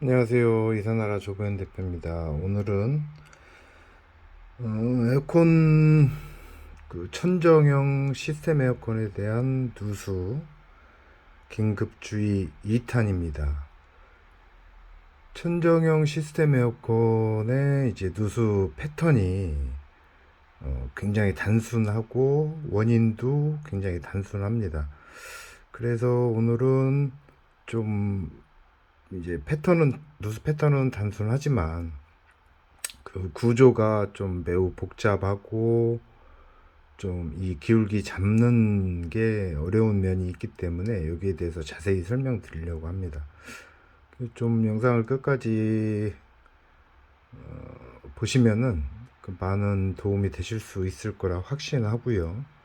안녕하세요. 이사나라 조보현 대표입니다. 오늘은 에어컨 천정형 시스템 에어컨에 대한 누수 긴급주의 2탄입니다. 천정형 시스템 에어컨의 이제 누수 패턴이 굉장히 단순하고 원인도 굉장히 단순합니다. 그래서 오늘은 좀 이제 누수 패턴은 단순하지만 그 구조가 좀 매우 복잡하고 좀 이 기울기 잡는 게 어려운 면이 있기 때문에 여기에 대해서 자세히 설명드리려고 합니다. 좀 영상을 끝까지 보시면은 그 많은 도움이 되실 수 있을 거라 확신하고요.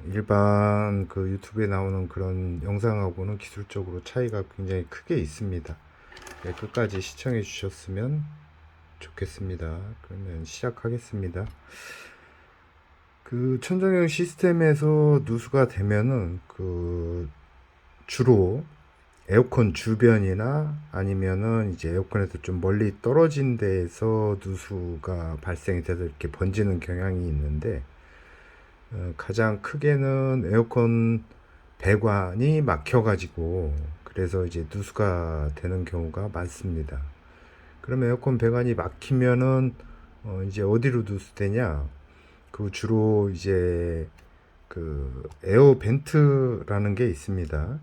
일반 그 유튜브에 나오는 그런 영상하고는 기술적으로 차이가 굉장히 크게 있습니다. 네, 끝까지 시청해 주셨으면 좋겠습니다. 그러면 시작하겠습니다. 그 천정형 시스템에서 누수가 되면은 주로 에어컨 주변이나 아니면은 이제 에어컨에서 좀 멀리 떨어진 데에서 누수가 발생이 돼서 이렇게 번지는 경향이 있는데, 가장 크게는 에어컨 배관이 막혀가지고 그래서 이제 누수가 되는 경우가 많습니다. 그럼 에어컨 배관이 막히면은 이제 어디로 누수되냐? 그 주로 이제 그 에어 벤트라는 게 있습니다.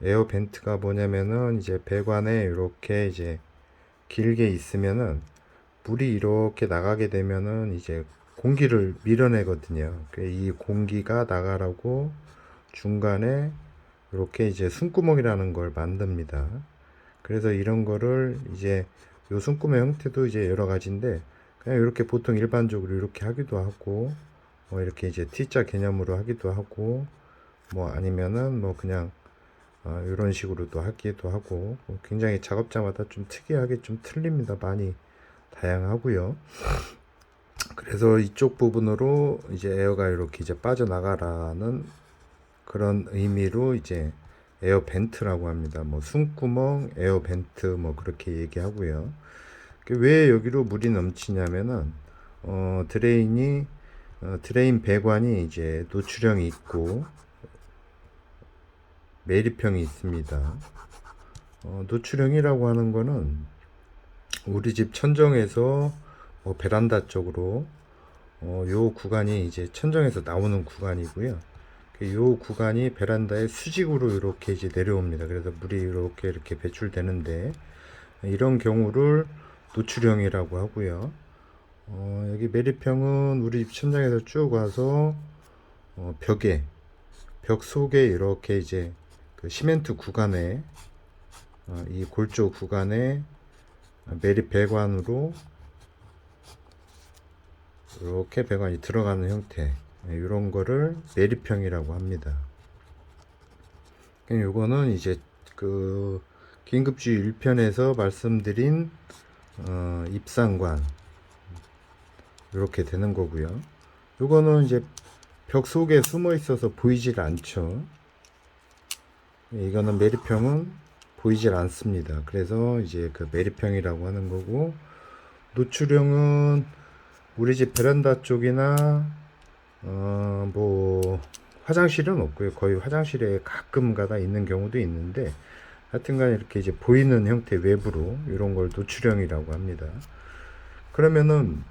에어 벤트가 뭐냐면은 이제 배관에 이렇게 이제 길게 있으면은 물이 이렇게 나가게 되면은 이제 공기를 밀어내거든요. 이 공기가 나가라고 중간에 이렇게 이제 숨구멍이라는 걸 만듭니다. 그래서 이런 거를 이제 요 숨구멍 형태도 이제 여러 가지인데, 그냥 이렇게 보통 일반적으로 이렇게 하기도 하고, 뭐 이렇게 이제 T자 개념으로 하기도 하고, 뭐 아니면은 뭐 그냥 이런 식으로도 하기도 하고, 뭐 굉장히 작업자마다 좀 특이하게 좀 틀립니다. 많이 다양하고요. 그래서 이쪽 부분으로 이제 에어가 이렇게 이제 빠져나가라는 그런 의미로 이제 에어 벤트라고 합니다. 뭐 숨구멍, 에어 벤트 뭐 그렇게 얘기하고요. 왜 여기로 물이 넘치냐면은 드레인 배관이 이제 노출형이 있고 매립형이 있습니다. 노출형이라고 하는 거는 우리 집 천정에서 베란다 쪽으로 요 구간이 이제 천정에서 나오는 구간이고요. 요 구간이 베란다의 수직으로 이렇게 이제 내려옵니다. 그래서 물이 이렇게 배출되는데, 이런 경우를 노출형이라고 하고요. 여기 매립형은 우리 집 천장에서 쭉 와서 벽 속에 이렇게 이제 그 시멘트 구간에 이 골조 구간에 매립 배관으로 이렇게 배관이 들어가는 형태, 이런 거를 매립형이라고 합니다. 요거는 이제 그 긴급주의 1편에서 말씀드린 입상관 이렇게 되는 거고요. 요거는 이제 벽 속에 숨어 있어서 보이질 않죠. 이거는 매립형은 보이질 않습니다. 그래서 이제 그 매립형이라고 하는 거고, 노출형은 우리 집 베란다 쪽이나 뭐 화장실은 없고요. 거의 화장실에 가끔 가다 있는 경우도 있는데, 하여튼간 이렇게 이제 보이는 형태 외부로 이런 걸 노출형이라고 합니다. 그러면은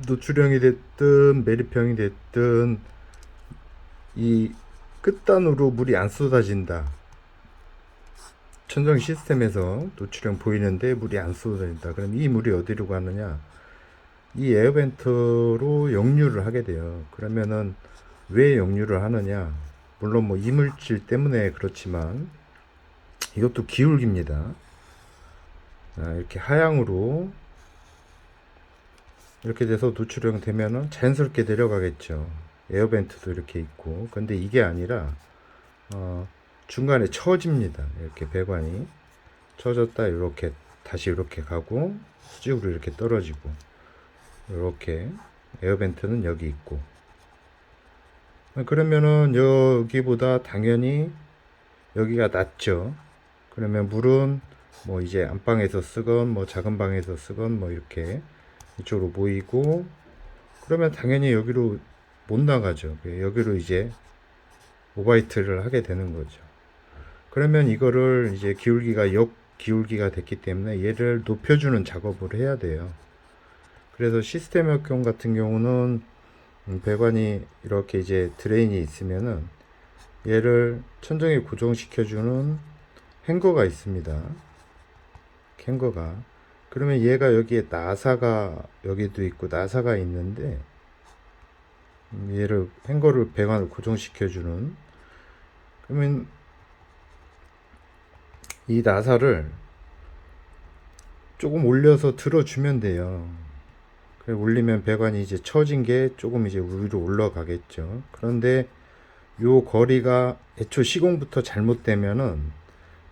노출형이 됐든 매립형이 됐든 이 끝단으로 물이 안 쏟아진다. 천정 시스템에서 노출형 보이는데 물이 안 쏟아진다. 그럼 이 물이 어디로 가느냐? 이 에어벤트로 역류를 하게 돼요. 그러면은 왜 역류를 하느냐? 물론 뭐 이물질 때문에 그렇지만 이것도 기울기입니다. 이렇게 하향으로 이렇게 돼서 노출형 되면은 자연스럽게 내려가겠죠. 에어벤트도 이렇게 있고. 근데 이게 아니라 중간에 처집니다. 이렇게 배관이 처졌다 이렇게 다시 이렇게 가고 수직으로 이렇게 떨어지고, 이렇게 에어벤트는 여기 있고. 그러면은 여기보다 당연히 여기가 낮죠. 그러면 물은 뭐 이제 안방에서 쓰건 뭐 작은 방에서 쓰건 뭐 이렇게 이쪽으로 모이고, 그러면 당연히 여기로 못 나가죠. 여기로 이제 오바이트를 하게 되는 거죠. 그러면 이거를 이제 기울기가 역 기울기가 됐기 때문에 얘를 높여주는 작업을 해야 돼요. 그래서 시스템 역경 같은 경우는 배관이 이렇게 이제 드레인이 있으면은 얘를 천정에 고정시켜주는 행거가 있습니다. 행거가. 그러면 얘가 여기에 나사가 여기도 있고 나사가 있는데, 얘를 행거를 배관을 고정시켜주는, 그러면 이 나사를 조금 올려서 들어주면 돼요. 올리면 배관이 이제 처진 게 조금 이제 위로 올라가겠죠. 그런데 요 거리가 애초 시공부터 잘못되면은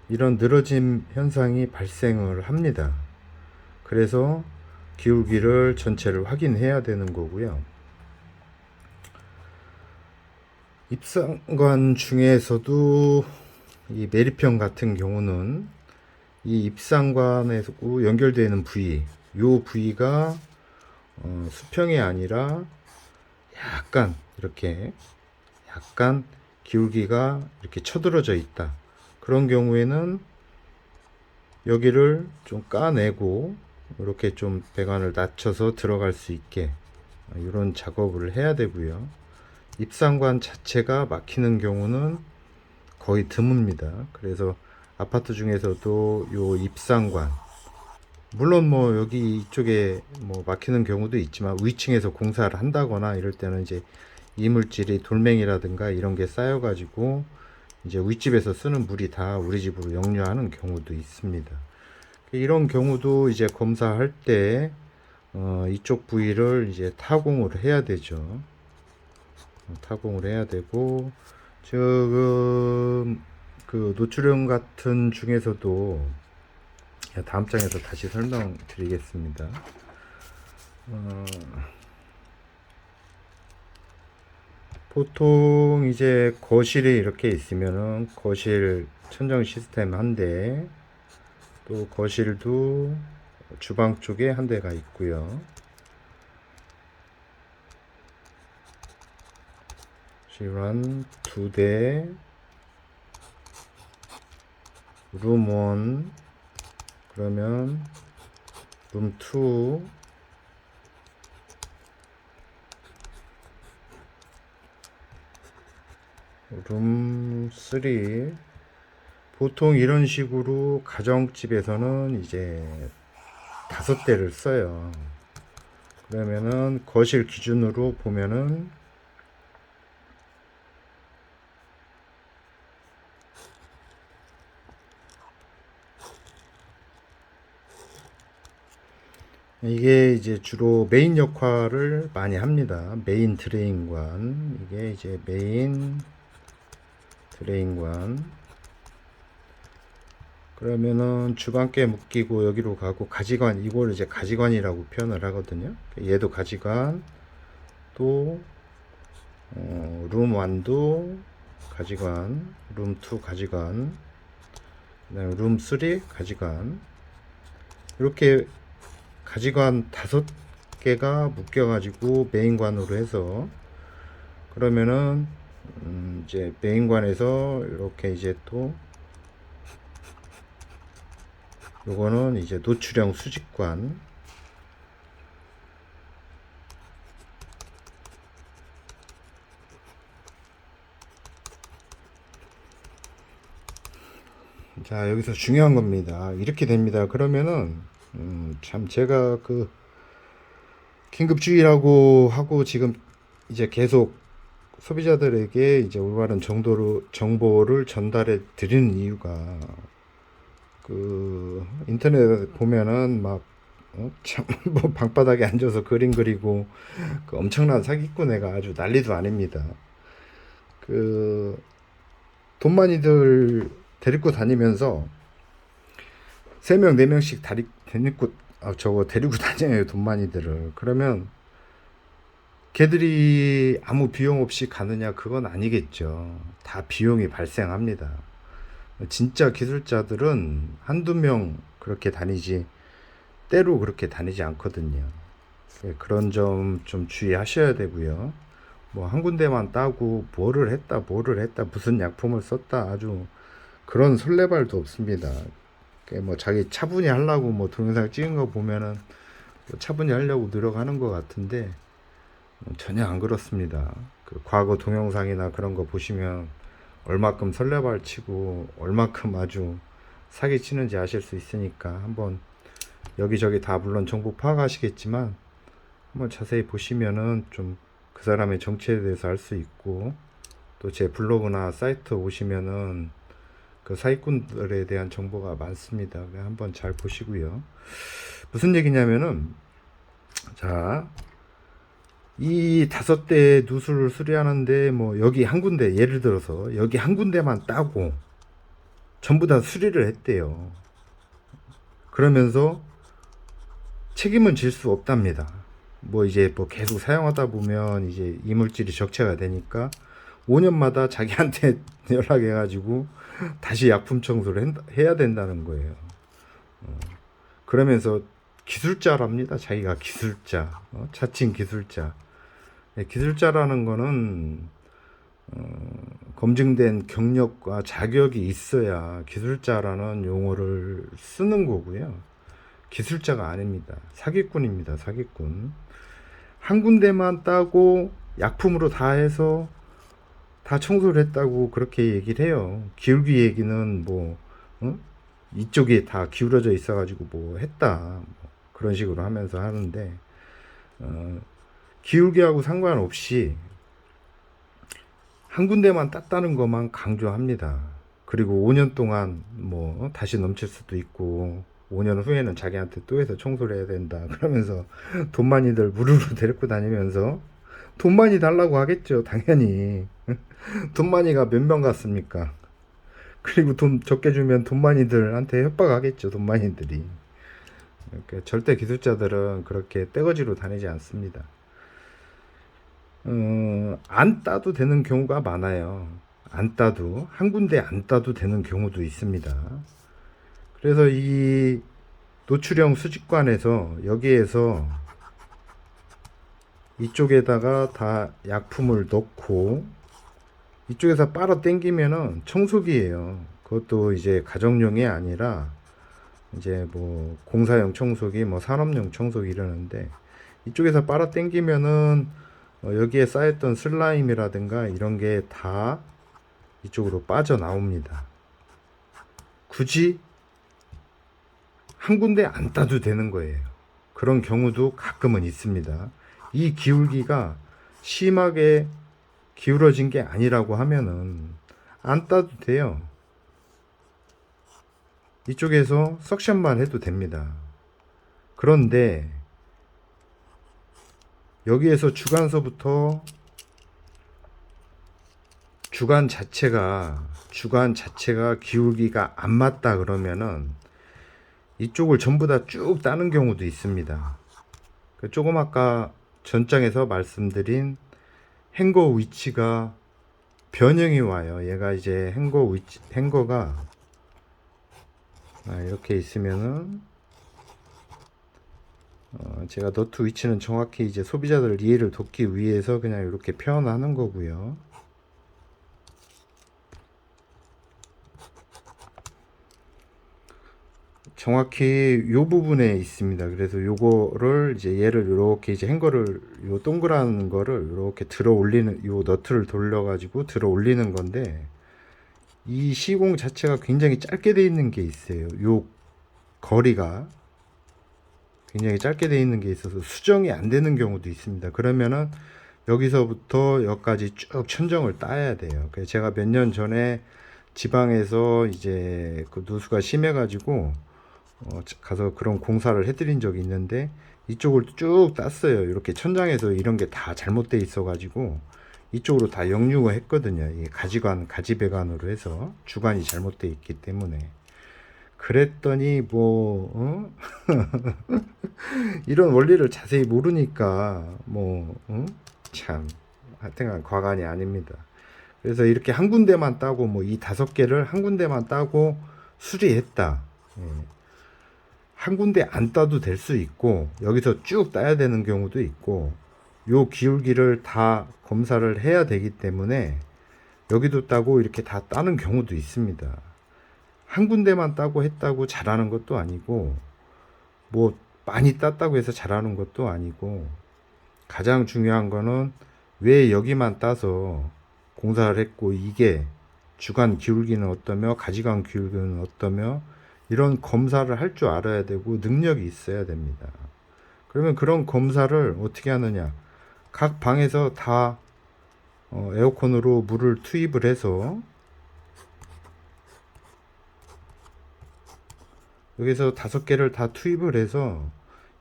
이런 늘어짐 현상이 발생을 합니다. 그래서 기울기를 전체를 확인해야 되는 거고요. 입상관 중에서도 이 매립형 같은 경우는 이 입상관에서 연결되어 있는 부위, 요 부위가 수평이 아니라 약간 이렇게 약간 기울기가 이렇게 쳐들어져 있다. 그런 경우에는 여기를 좀 까내고 이렇게 좀 배관을 낮춰서 들어갈 수 있게 이런 작업을 해야 되고요. 입상관 자체가 막히는 경우는 거의 드뭅니다. 그래서 아파트 중에서도 요 입상관, 물론 뭐 여기 이쪽에 뭐 막히는 경우도 있지만 위층에서 공사를 한다거나 이럴 때는 이제 이물질이 돌멩이라든가 이런 게 쌓여 가지고 이제 윗집에서 쓰는 물이 다 우리 집으로 역류하는 경우도 있습니다. 이런 경우도 이제 검사할 때 이쪽 부위를 이제 타공을 해야 되죠. 타공을 해야 되고, 지금 그 노출형 같은 중에서도 다음 장에서 다시 설명드리겠습니다. 보통 이제 거실이 이렇게 있으면은 거실 천정 시스템 한 대, 또 거실도 주방 쪽에 한 대가 있고요. 실한 두 대, 룸 1, 그러면 룸 2, 룸 3. 보통 이런 식으로 가정집에서는 이제 5대를 써요. 그러면은 거실 기준으로 보면은 이게 이제 주로 메인 역할을 많이 합니다. 메인 드레인관. 이게 이제 메인 드레인관. 그러면은 주방께 묶이고 여기로 가고, 가지관, 이걸 이제 가지관이라고 표현을 하거든요. 얘도 가지관, 또 룸 1도 가지관, 룸 2 가지관, 그다음에 룸 3 가지관. 이렇게 가지관 5개가 묶여가지고 메인관으로 해서, 그러면은 이제 메인관에서 이렇게 이제 또 요거는 이제 노출형 수직관. 자, 여기서 중요한 겁니다. 이렇게 됩니다. 그러면은 참 제가 그 긴급주의라고 하고 지금 이제 계속 소비자들에게 이제 올바른 정보를 전달해 드리는 이유가, 그 인터넷 보면은 막 참 뭐 방바닥에 앉아서 그림 그리고 그 엄청난 사기꾼애가 아주 난리도 아닙니다. 그 돈 많이들 데리고 다니면서 3명 4명씩 데리고 다녀요, 돈 많이들을. 그러면 걔들이 아무 비용 없이 가느냐? 그건 아니겠죠. 다 비용이 발생합니다. 진짜 기술자들은 한두 명 그렇게 다니지 때로 그렇게 다니지 않거든요. 그런 점 좀 주의하셔야 되고요. 뭐 한 군데만 따고 뭐를 했다 무슨 약품을 썼다 아주 그런 설레발도 없습니다. 뭐 자기 차분히 하려고 뭐 동영상 찍은 거 보면은 뭐 차분히 하려고 노력하는 것 같은데 전혀 안 그렇습니다. 그 과거 동영상이나 그런 거 보시면 얼마큼 설레발 치고 얼마큼 아주 사기 치는지 아실 수 있으니까 한번 여기저기 다 물론 정보 파악하시겠지만 한번 자세히 보시면은 좀 그 사람의 정체에 대해서 알 수 있고 또 제 블로그나 사이트 오시면은 그 사기꾼들에 대한 정보가 많습니다. 한번 잘 보시고요. 무슨 얘기냐면은 자, 이 5대 누수를 수리하는데 뭐 여기 한 군데 예를 들어서 여기 한 군데만 따고 전부 다 수리를 했대요. 그러면서 책임은 질 수 없답니다. 뭐 이제 뭐 계속 사용하다 보면 이제 이물질이 적체가 되니까 5년마다 자기한테 연락해가지고 다시 약품 청소를 해야 된다는 거예요. 그러면서 기술자랍니다. 자기가 기술자, 자칭 기술자. 기술자라는 거는 검증된 경력과 자격이 있어야 기술자라는 용어를 쓰는 거고요. 기술자가 아닙니다. 사기꾼입니다. 사기꾼. 한 군데만 따고 약품으로 다 해서 다 청소를 했다고 그렇게 얘기를 해요. 기울기 얘기는 뭐 이쪽이 다 기울어져 있어가지고 뭐 했다 뭐 그런 식으로 하면서 하는데 기울기하고 상관없이 한 군데만 땄다는 것만 강조합니다. 그리고 5년 동안 뭐 다시 넘칠 수도 있고 5년 후에는 자기한테 또 해서 청소를 해야 된다 그러면서 돈 많이들 무르르 데리고 다니면서 돈 많이 달라고 하겠죠. 당연히 돈 많이가 몇 명 같습니까? 그리고 돈 적게 주면 돈 많이들한테 협박하겠죠. 돈 많이들이. 그러니까 절대 기술자들은 그렇게 떼거지로 다니지 않습니다. 안 따도 되는 경우가 많아요. 안 따도 한 군데 안 따도 되는 경우도 있습니다. 그래서 이 노출형 수집관에서 여기에서 이쪽에다가 다 약품을 넣고 이쪽에서 빨아 당기면은 청소기예요. 그것도 이제 가정용이 아니라 이제 뭐 공사용 청소기, 뭐 산업용 청소기 이러는데 이쪽에서 빨아 당기면은 여기에 쌓였던 슬라임이라든가 이런 게 다 이쪽으로 빠져나옵니다. 굳이 한 군데 안 따도 되는 거예요. 그런 경우도 가끔은 있습니다. 이 기울기가 심하게 기울어진 게 아니라고 하면은 안 따도 돼요. 이쪽에서 석션만 해도 됩니다. 그런데 여기에서 주간서부터 주간 자체가 기울기가 안 맞다 그러면은 이쪽을 전부 다 쭉 따는 경우도 있습니다. 조금 아까 전장에서 말씀드린 행거 위치가 변형이 와요. 얘가 이제 행거가 이렇게 있으면은 제가 너트 위치는 정확히 이제 소비자들 이해를 돕기 위해서 그냥 이렇게 표현하는 거고요. 정확히 요 부분에 있습니다. 그래서 요거를 이제 얘를 이렇게 이제 행거를 요 동그란 거를 이렇게 들어 올리는 요 너트를 돌려 가지고 들어 올리는 건데 이 시공 자체가 굉장히 짧게 돼 있는 게 있어요. 요 거리가 굉장히 짧게 돼 있는 게 있어서 수정이 안 되는 경우도 있습니다. 그러면은 여기서부터 여기까지 쭉 천정을 따야 돼요. 그래서 제가 몇 년 전에 지방에서 이제 그 누수가 심해 가지고 가서 그런 공사를 해드린 적이 있는데 이쪽을 쭉 땄어요. 이렇게 천장에서 이런 게 다 잘못돼 있어 가지고 이쪽으로 다 역류가 했거든요. 이 가지배관으로 해서 주관이 잘못돼 있기 때문에 그랬더니 뭐 이런 원리를 자세히 모르니까 뭐 참 하여튼간 과간이 아닙니다. 그래서 이렇게 한 군데만 따고 뭐 이 5개를 한 군데만 따고 수리했다. 예. 한 군데 안 따도 될 수 있고 여기서 쭉 따야 되는 경우도 있고 요 기울기를 다 검사를 해야 되기 때문에 여기도 따고 이렇게 다 따는 경우도 있습니다. 한 군데만 따고 했다고 잘하는 것도 아니고 뭐 많이 땄다고 해서 잘하는 것도 아니고 가장 중요한 거는 왜 여기만 따서 공사를 했고 이게 주간 기울기는 어떠며 가지간 기울기는 어떠며 이런 검사를 할 줄 알아야 되고 능력이 있어야 됩니다. 그러면 그런 검사를 어떻게 하느냐, 각 방에서 다 에어컨으로 물을 투입을 해서 여기서 5개를 다 투입을 해서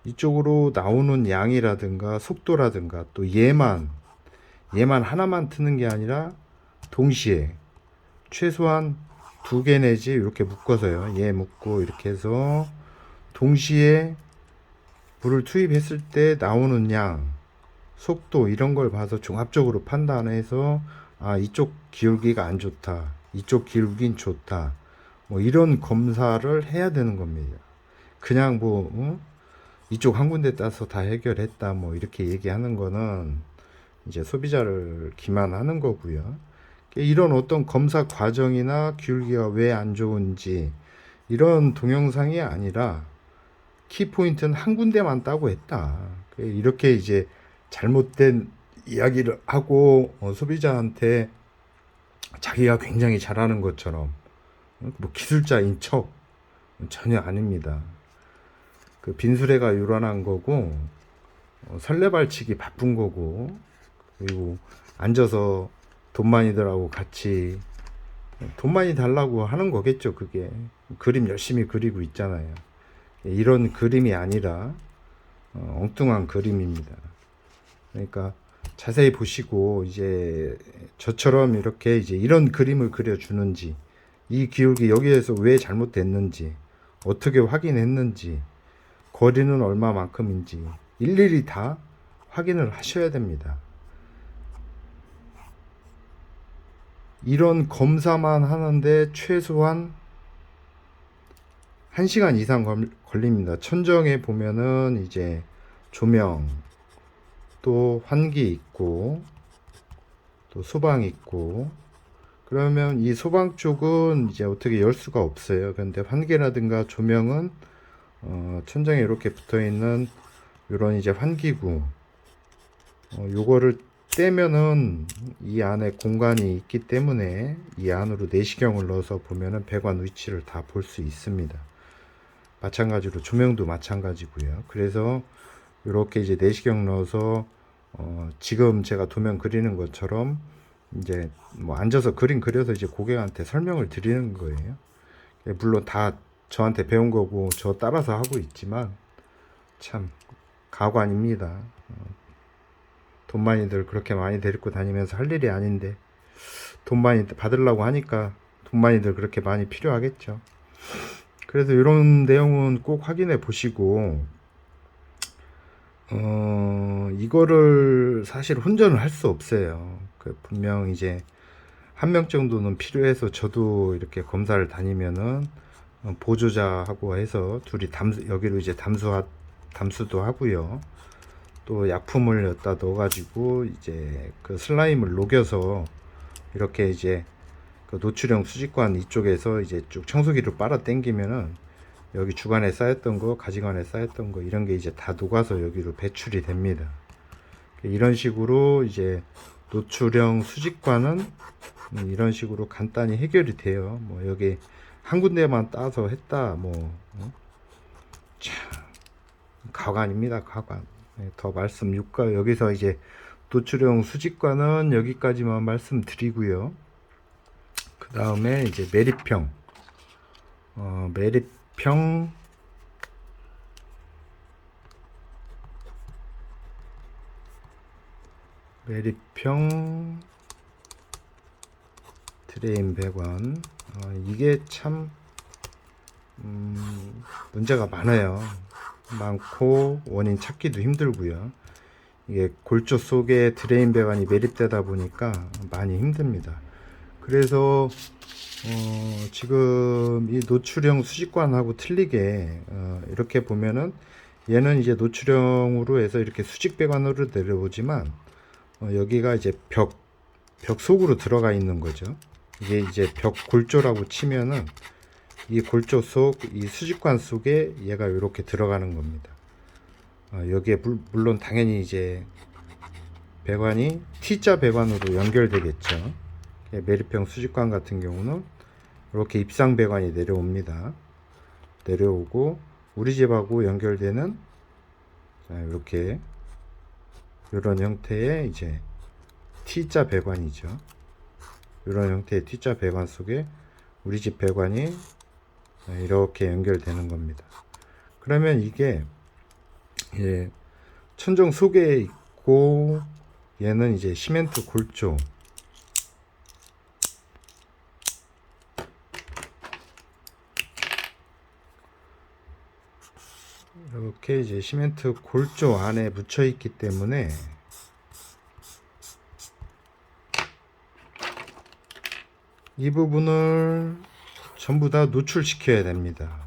이쪽으로 나오는 양이라든가 속도라든가 또 얘만 하나만 트는 게 아니라 동시에 최소한 2개 내지 이렇게 묶어서요. 얘 묶고 이렇게 해서 동시에 물을 투입했을 때 나오는 양, 속도 이런 걸 봐서 종합적으로 판단해서 아 이쪽 기울기가 안 좋다, 이쪽 기울기는 좋다, 뭐 이런 검사를 해야 되는 겁니다. 그냥 뭐 이쪽 한 군데 따서 다 해결했다 뭐 이렇게 얘기하는 거는 이제 소비자를 기만하는 거고요. 이런 어떤 검사 과정이나 기울기가 왜 안 좋은지 이런 동영상이 아니라 키포인트는 한 군데만 따고 했다. 이렇게 이제 잘못된 이야기를 하고 소비자한테 자기가 굉장히 잘하는 것처럼 뭐 기술자인 척 전혀 아닙니다. 그 빈수레가 요란한 거고 설레발치기 바쁜 거고 그리고 앉아서 돈 많이들하고 같이 돈 많이 달라고 하는 거겠죠. 그게 그림 열심히 그리고 있잖아요. 이런 그림이 아니라 엉뚱한 그림입니다. 그러니까 자세히 보시고 이제 저처럼 이렇게 이제 이런 그림을 그려주는지 이 기울기 여기에서 왜 잘못됐는지 어떻게 확인했는지 거리는 얼마만큼인지 일일이 다 확인을 하셔야 됩니다. 이런 검사만 하는데 최소한 1시간 이상 걸립니다. 천정에 보면은 이제 조명, 또 환기 있고, 또 소방 있고, 그러면 이 소방 쪽은 이제 어떻게 열 수가 없어요. 근데 환기라든가 조명은 천정에 이렇게 붙어 있는 요런 이제 환기구, 요거를 떼면은 이 안에 공간이 있기 때문에 이 안으로 내시경을 넣어서 보면은 배관 위치를 다 볼 수 있습니다. 마찬가지로 조명도 마찬가지고요. 그래서 이렇게 이제 내시경 넣어서 지금 제가 도면 그리는 것처럼 이제 뭐 앉아서 그림 그려서 이제 고객한테 설명을 드리는 거예요. 물론 다 저한테 배운 거고 저 따라서 하고 있지만 참 가관입니다. 돈 많이들 그렇게 많이 데리고 다니면서 할 일이 아닌데 돈 많이 받으려고 하니까 돈 많이들 그렇게 많이 필요하겠죠. 그래서 이런 내용은 꼭 확인해 보시고 이거를 사실 혼전을 할 수 없어요. 분명 이제 한 명 정도는 필요해서 저도 이렇게 검사를 다니면은 보조자하고 해서 둘이 여기로 이제 담수도 하고요. 또 약품을 여기다 넣어가지고 이제 그 슬라임을 녹여서 이렇게 이제 그 노출형 수직관 이쪽에서 이제 쭉 청소기로 빨아 당기면은 여기 주간에 쌓였던 거, 가지관에 쌓였던 거 이런 게 이제 다 녹아서 여기로 배출이 됩니다. 이런 식으로 이제 노출형 수직관은 이런 식으로 간단히 해결이 돼요. 뭐 여기 한 군데만 따서 했다 참 가관입니다. 가관. 더 말씀 육가 여기서 이제 노출형 수직관은 여기까지만 말씀드리고요. 그 다음에 이제 매립형 매립형 드레인 배관 이게 참 문제가 많고 원인 찾기도 힘들고요. 이게 골조 속에 드레인 배관이 매립되다 보니까 많이 힘듭니다. 그래서 지금 이 노출형 수직관하고 틀리게 이렇게 보면은 얘는 이제 노출형으로 해서 이렇게 수직 배관으로 내려오지만 여기가 이제 벽 속으로 들어가 있는 거죠. 이게 이제 벽 골조라고 치면은 이 골조 속 이 수직관 속에 얘가 이렇게 들어가는 겁니다. 여기에 물론 당연히 이제 배관이 T자 배관으로 연결되겠죠. 매립형 수직관 같은 경우는 이렇게 입상 배관이 내려옵니다. 내려오고 우리 집하고 연결되는 이렇게 이런 형태의 이제 T자 배관이죠. 이런 형태의 T자 배관 속에 우리 집 배관이 이렇게 연결되는 겁니다. 그러면 이게 천정 속에 있고 얘는 이제 시멘트 골조, 이렇게 이제 시멘트 골조 안에 묻혀 있기 때문에 이 부분을 전부 다 노출시켜야 됩니다.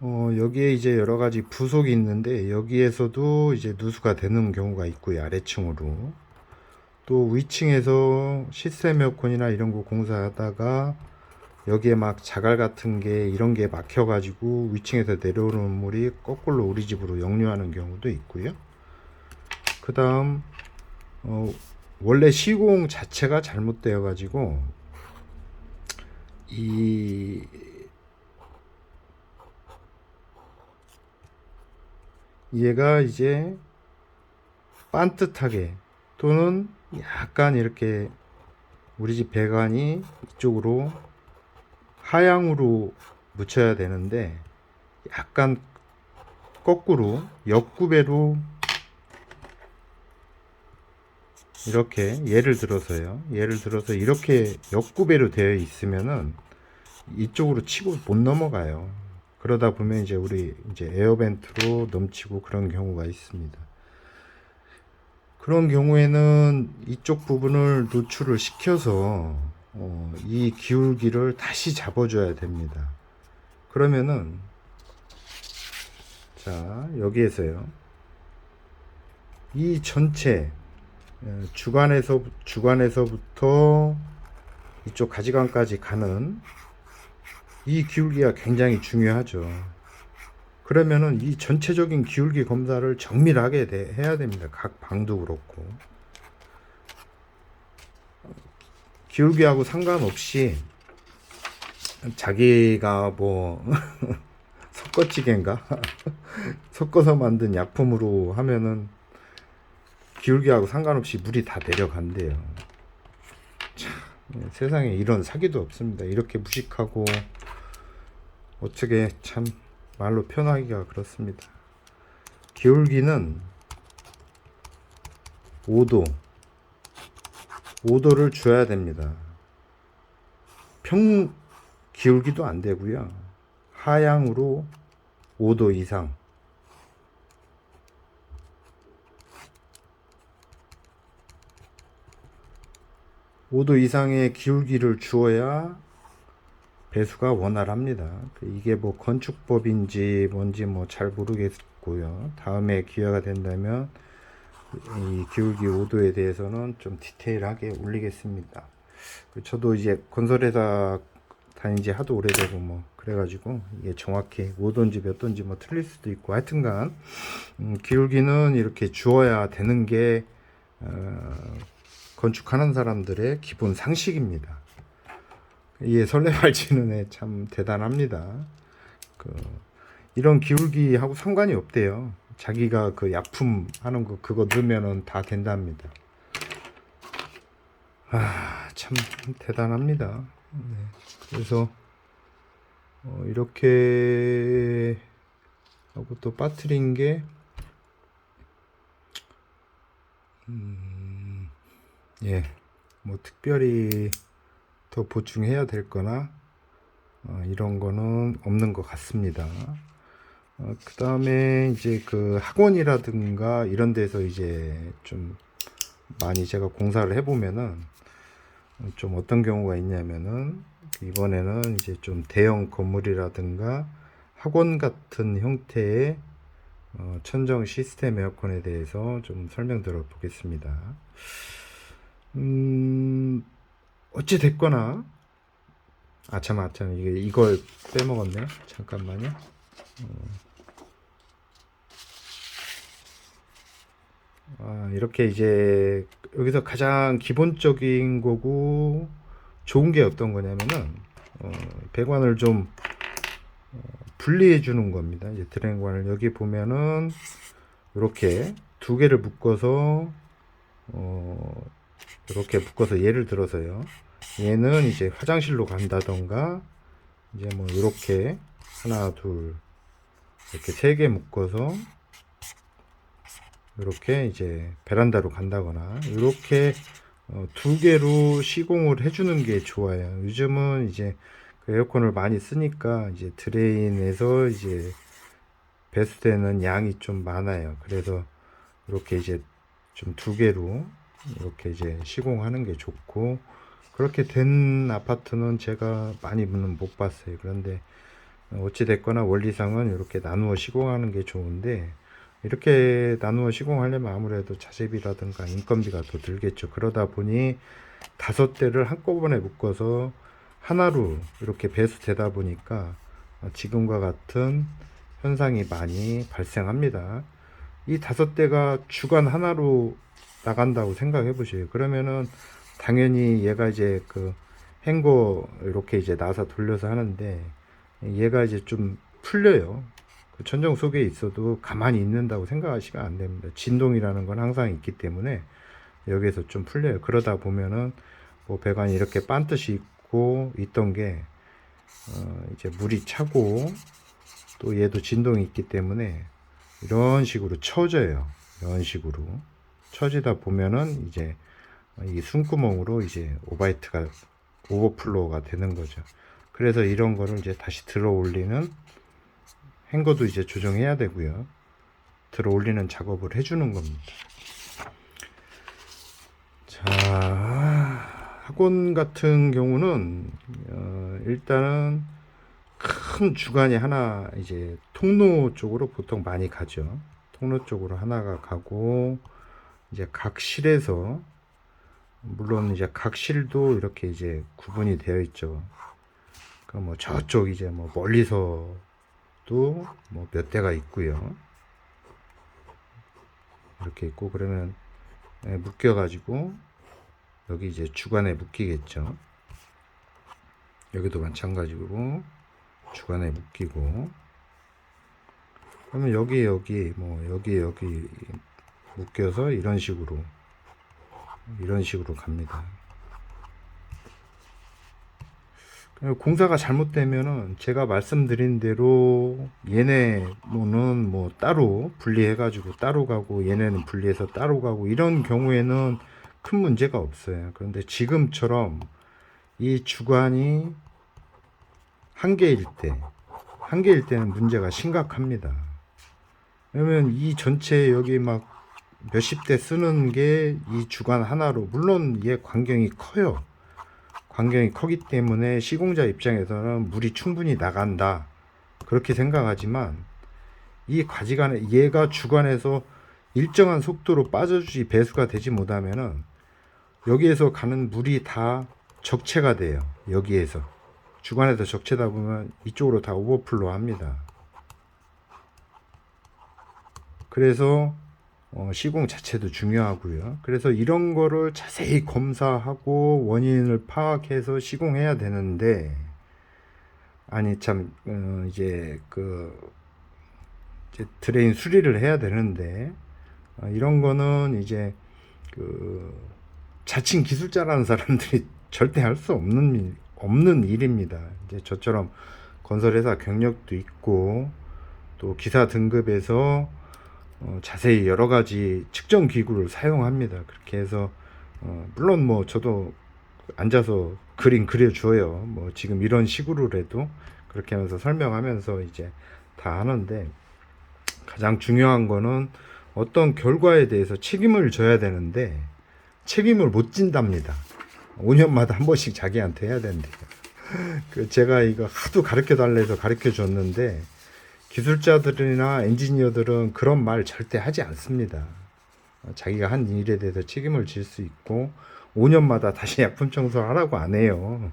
여기에 이제 여러 가지 부속이 있는데 여기에서도 이제 누수가 되는 경우가 있고요. 아래층으로. 또 위층에서 시스템 에어컨이나 이런 거 공사하다가 여기에 막 자갈 같은 게 이런 게 막혀 가지고 위층에서 내려오는 물이 거꾸로 우리 집으로 역류하는 경우도 있고요. 그 다음 원래 시공 자체가 잘못되어 가지고 얘가 이제 반듯하게 또는 약간 이렇게 우리 집 배관이 이쪽으로 하향으로 묻혀야 되는데 약간 거꾸로 역구배로 이렇게 예를 들어서 이렇게 역구배로 되어 있으면은 이쪽으로 치고 못 넘어가요. 그러다 보면 이제 우리 이제 에어벤트로 넘치고 그런 경우가 있습니다. 그런 경우에는 이쪽 부분을 노출을 시켜서 이 기울기를 다시 잡아줘야 됩니다. 그러면은 자 여기에서요 이 전체 주관에서부터 이쪽 가지관까지 가는 이 기울기가 굉장히 중요하죠. 그러면은 이 전체적인 기울기 검사를 정밀하게 해야 됩니다. 각 방도 그렇고 기울기하고 상관없이 자기가 뭐 섞어찌개인가 섞어서 만든 약품으로 하면은 기울기하고 상관없이 물이 다 내려간대요. 참, 세상에 이런 사기도 없습니다. 이렇게 무식하고 어떻게 참 말로 표현하기가 그렇습니다. 기울기는 5도를 줘야 됩니다. 평 기울기도 안 되고요. 하향으로 5도 이상. (5도) 이상의 기울기를 주어야 배수가 원활합니다. 이게 뭐 건축법인지 뭔지 뭐 잘 모르겠고요. 다음에 기회가 된다면 이 기울기 5도에 대해서는 좀 디테일하게 올리겠습니다. 저도 이제 건설회사 다닌 지 하도 오래되고 뭐 그래가지고 이게 정확히 5도인지 몇 도인지 뭐 틀릴 수도 있고 하여튼간 기울기는 이렇게 주어야 되는 게 건축하는 사람들의 기본 상식입니다. 이 설레발치는 애 참 대단합니다. 이런 기울기하고 상관이 없대요. 자기가 그 약품 하는 거 그거 넣으면은 다 된답니다. 참 대단합니다. 네. 그래서 이렇게 하고 또 빠뜨린 게 예, 뭐 특별히 더 보충해야 될 거나 이런 거는 없는 것 같습니다. 그 다음에 이제 그 학원이라든가 이런 데서 이제 좀 많이 제가 공사를 해보면은 좀 어떤 경우가 있냐면은 이번에는 이제 좀 대형 건물이라든가 학원 같은 형태의 천정 시스템 에어컨에 대해서 좀 설명드려 보겠습니다. 어찌 됐거나 참 이걸 빼먹었네. 잠깐만요. 이렇게 이제 여기서 가장 기본적인 거고 좋은 게 어떤 거냐면은 배관을 좀 분리해 주는 겁니다. 이제 드래곤관을 여기 보면은 이렇게 두 개를 묶어서 이렇게 묶어서 예를 들어서요. 얘는 이제 화장실로 간다던가 이제 뭐 이렇게 하나 둘 이렇게 세 개 묶어서 이렇게 이제 베란다로 간다거나 이렇게 두 개로 시공을 해주는 게 좋아요. 요즘은 이제 그 에어컨을 많이 쓰니까 이제 드레인에서 이제 배수되는 양이 좀 많아요. 그래서 이렇게 이제 좀 두 개로 이렇게 이제 시공하는 게 좋고, 그렇게 된 아파트는 제가 많이는 못 봤어요. 그런데 어찌 됐거나 원리상은 이렇게 나누어 시공하는 게 좋은데, 이렇게 나누어 시공하려면 아무래도 자재비라든가 인건비가 더 들겠죠. 그러다 보니 다섯 대를 한꺼번에 묶어서 하나로 이렇게 배수되다 보니까 지금과 같은 현상이 많이 발생합니다. 이 다섯 대가 주간 하나로 나간다고 생각해 보세요. 그러면은 당연히 얘가 이제 그 행거 이렇게 이제 나사 돌려서 하는데 얘가 이제 좀 풀려요. 그 천정 속에 있어도 가만히 있는다고 생각하시면 안 됩니다. 진동이라는 건 항상 있기 때문에 여기에서 좀 풀려요. 그러다 보면은 뭐 배관이 이렇게 반듯이 있고 있던 게 이제 물이 차고 또 얘도 진동이 있기 때문에 이런 식으로 처져요. 이런 식으로 처지다 보면은 이제 이 숨구멍으로 이제 오바이트가 오버플로우가 되는 거죠. 그래서 이런 거를 이제 다시 들어 올리는 행거도 이제 조정해야 되고요. 들어 올리는 작업을 해주는 겁니다. 자, 학원 같은 경우는 일단은 큰 주간이 하나 이제 통로 쪽으로 보통 많이 가죠. 통로 쪽으로 하나가 가고 이제 각 실에서 물론 이제 각 실도 이렇게 이제 구분이 되어 있죠. 그러니까 뭐 저쪽 이제 뭐 멀리서도 뭐 몇 대가 있고요. 이렇게 있고 그러면 묶여 가지고 여기 이제 주간에 묶이겠죠. 여기도 마찬가지고 주간에 묶이고 그러면 여기 뭐 여기 묶여서 이런 식으로 갑니다. 공사가 잘못되면은 제가 말씀드린 대로 얘네는 뭐 따로 분리해 가지고 따로 가고 얘네는 분리해서 따로 가고 이런 경우에는 큰 문제가 없어요. 그런데 지금처럼 이 주관이 한 개일 때는 문제가 심각합니다. 왜냐면 이 전체 여기 막 몇십 대 쓰는 게 이 주관 하나로, 물론 얘 광경이 커요. 광경이 크기 때문에 시공자 입장에서는 물이 충분히 나간다 그렇게 생각하지만 이 가지간에 얘가 주관에서 일정한 속도로 빠져주지 배수가 되지 못하면은 여기에서 가는 물이 다 적체가 돼요. 여기에서 주관에서 적체다 보면 이쪽으로 다 오버플로 합니다. 그래서 시공 자체도 중요하고요. 그래서 이런 거를 자세히 검사하고 원인을 파악해서 시공해야 되는데, 아니 참 이제 이제 드레인 수리를 해야 되는데 이런 거는 이제 자칭 기술자라는 사람들이 절대 할 수 없는 일입니다. 이제 저처럼 건설회사 경력도 있고 또 기사 등급에서 자세히 여러 가지 측정 기구를 사용합니다. 그렇게 해서 물론 뭐 저도 앉아서 그림 그려줘요. 뭐 지금 이런 식으로라도 그렇게 하면서 설명하면서 이제 다 하는데, 가장 중요한 거는 어떤 결과에 대해서 책임을 져야 되는데 책임을 못 진답니다. 5년마다 한 번씩 자기한테 해야 된대요. 제가 이거 하도 가르쳐 달래서 가르쳐 줬는데 기술자들이나 엔지니어들은 그런 말 절대 하지 않습니다. 자기가 한 일에 대해서 책임을 질 수 있고 5년마다 다시 약품 청소를 하라고 안 해요.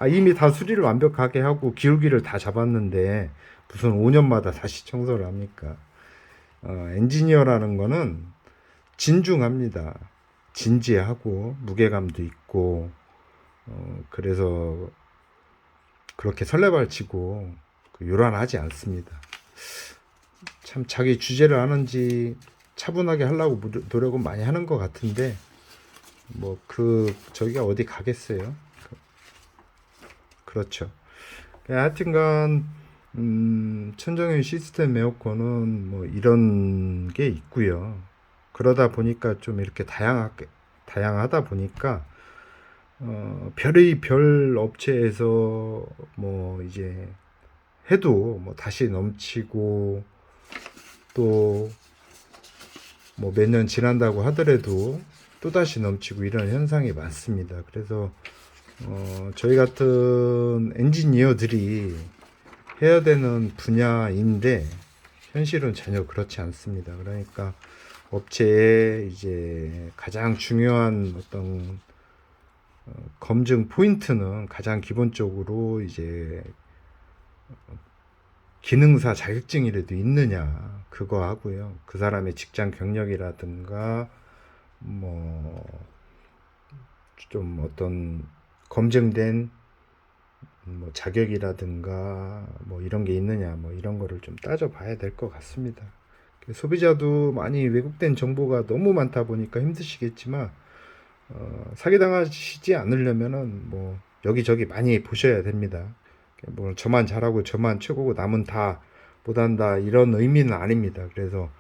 이미 다 수리를 완벽하게 하고 기울기를 다 잡았는데 무슨 5년마다 다시 청소를 합니까? 엔지니어라는 거는 진중합니다. 진지하고 무게감도 있고 그래서 그렇게 설레발치고 요란하지 않습니다. 참 자기 주제를 아는지 차분하게 하려고 노력은 많이 하는 것 같은데 저기가 어디 가겠어요. 그렇죠. 하여튼간 천정형 시스템 에어컨은 이런 게 있고요. 그러다 보니까 좀 이렇게 다양하다 보니까 별의 별 업체에서 이제 해도 다시 넘치고 또 몇 년 지난다고 하더라도 또 다시 넘치고 이런 현상이 많습니다. 그래서 저희 같은 엔지니어들이 해야 되는 분야인데 현실은 전혀 그렇지 않습니다. 그러니까 업체의 이제 가장 중요한 어떤 검증 포인트는 가장 기본적으로 이제 기능사 자격증이라도 있느냐 그거 하고요. 그 사람의 직장 경력이라든가 좀 어떤 검증된 자격이라든가 이런 게 있느냐 이런 거를 좀 따져봐야 될 것 같습니다. 소비자도 많이 왜곡된 정보가 너무 많다 보니까 힘드시겠지만 사기당하시지 않으려면은 여기저기 많이 보셔야 됩니다. 저만 잘하고 저만 최고고 남은 다 못한다 이런 의미는 아닙니다. 그래서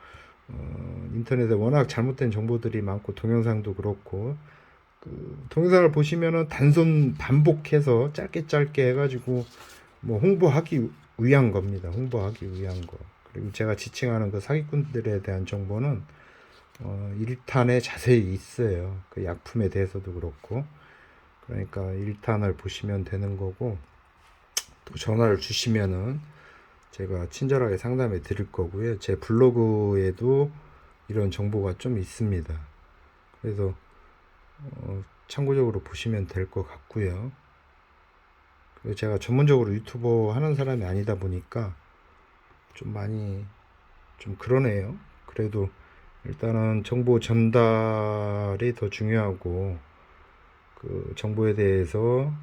인터넷에 워낙 잘못된 정보들이 많고 동영상도 그렇고 동영상을 보시면은 단순 반복해서 짧게 해가지고 홍보하기 위한 겁니다. 홍보하기 위한 거. 그리고 제가 지칭하는 그 사기꾼들에 대한 정보는 1탄에 자세히 있어요. 그 약품에 대해서도 그렇고. 그러니까 1탄을 보시면 되는 거고 또 전화를 주시면은 제가 친절하게 상담해 드릴 거고요. 제 블로그에도 이런 정보가 좀 있습니다. 그래서 참고적으로 보시면 될 것 같고요. 그리고 제가 전문적으로 유튜버 하는 사람이 아니다 보니까 좀 많이 좀 그러네요. 그래도 일단은 정보 전달이 더 중요하고 그 정보에 대해서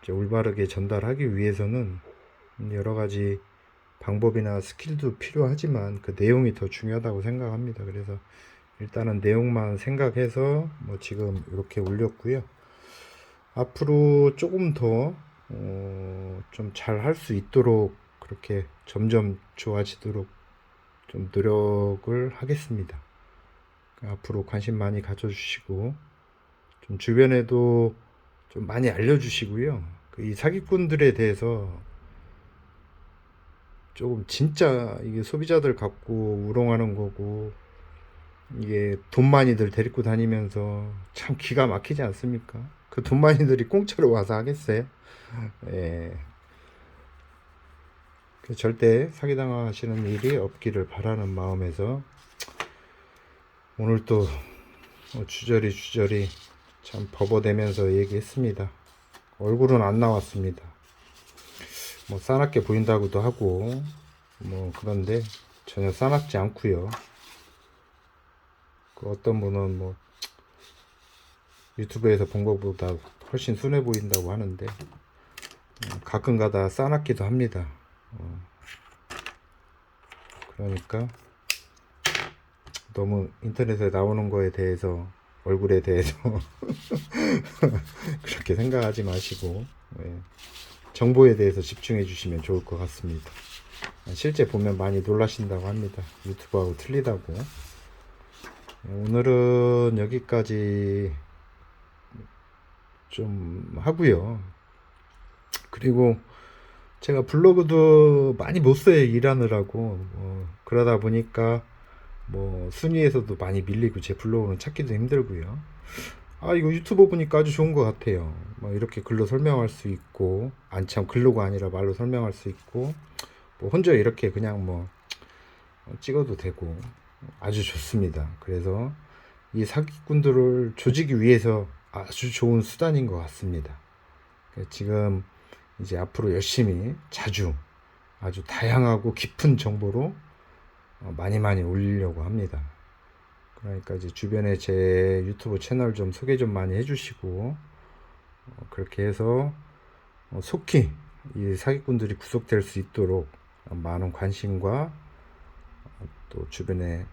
이제 올바르게 전달하기 위해서는 여러 가지 방법이나 스킬도 필요하지만 그 내용이 더 중요하다고 생각합니다. 그래서 일단은 내용만 생각해서 지금 이렇게 올렸고요. 앞으로 조금 더 좀 잘 할 수 있도록 그렇게 점점 좋아지도록 좀 노력을 하겠습니다. 앞으로 관심 많이 가져주시고 좀 주변에도 좀 많이 알려주시고요. 이 사기꾼들에 대해서 조금 진짜 이게 소비자들 갖고 우롱하는 거고 이게 돈 많이들 데리고 다니면서 참 기가 막히지 않습니까? 그 돈 많이들이 공짜로 와서 하겠어요? 예. 절대 사기당하시는 일이 없기를 바라는 마음에서 오늘 또 주저리 참 버버대면서 얘기했습니다. 얼굴은 안 나왔습니다. 싸납게 보인다고도 하고 그런데 전혀 싸납지 않고요. 그 어떤 분은 유튜브에서 본 것보다 훨씬 순해 보인다고 하는데 가끔가다 싸납기도 합니다. 그러니까 너무 인터넷에 나오는 거에 대해서 얼굴에 대해서 그렇게 생각하지 마시고 정보에 대해서 집중해 주시면 좋을 것 같습니다. 실제 보면 많이 놀라신다고 합니다. 유튜브하고 틀리다고. 오늘은 여기까지 좀 하고요. 그리고 제가 블로그도 많이 못 써요. 일하느라고. 그러다 보니까 뭐 순위에서도 많이 밀리고 제 블로그는 찾기도 힘들고요. 아, 이거 유튜버 보니까 아주 좋은 것 같아요. 뭐 이렇게 글로 설명할 수 있고, 참 글로가 아니라 말로 설명할 수 있고, 뭐 혼자 이렇게 그냥 뭐 찍어도 되고 아주 좋습니다. 그래서 이 사기꾼들을 조지기 위해서 아주 좋은 수단인 것 같습니다. 지금 이제 앞으로 열심히 자주 아주 다양하고 깊은 정보로 많이 많이 올리려고 합니다. 그러니까 이제 주변에 제 유튜브 채널 좀 소개 좀 많이 해주시고, 그렇게 해서 속히 이 사기꾼들이 구속될 수 있도록 많은 관심과 또 주변에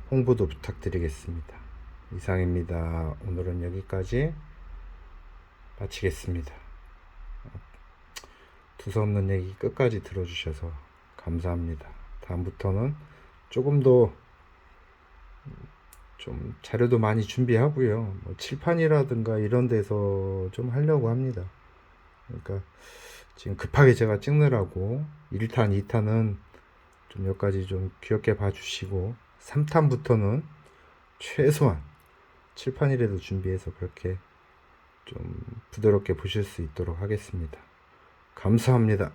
홍보도 부탁드리겠습니다. 이상입니다. 오늘은 여기까지 마치겠습니다. 두서없는 얘기 끝까지 들어주셔서 감사합니다. 다음부터는 조금 더 좀 자료도 많이 준비하고요. 뭐 칠판이라든가 이런 데서 좀 하려고 합니다. 그러니까 지금 급하게 제가 찍느라고 1탄, 2탄은 좀 몇 가지 좀 귀엽게 봐주시고 3탄부터는 최소한 칠판이라도 준비해서 그렇게 좀 부드럽게 보실 수 있도록 하겠습니다. 감사합니다.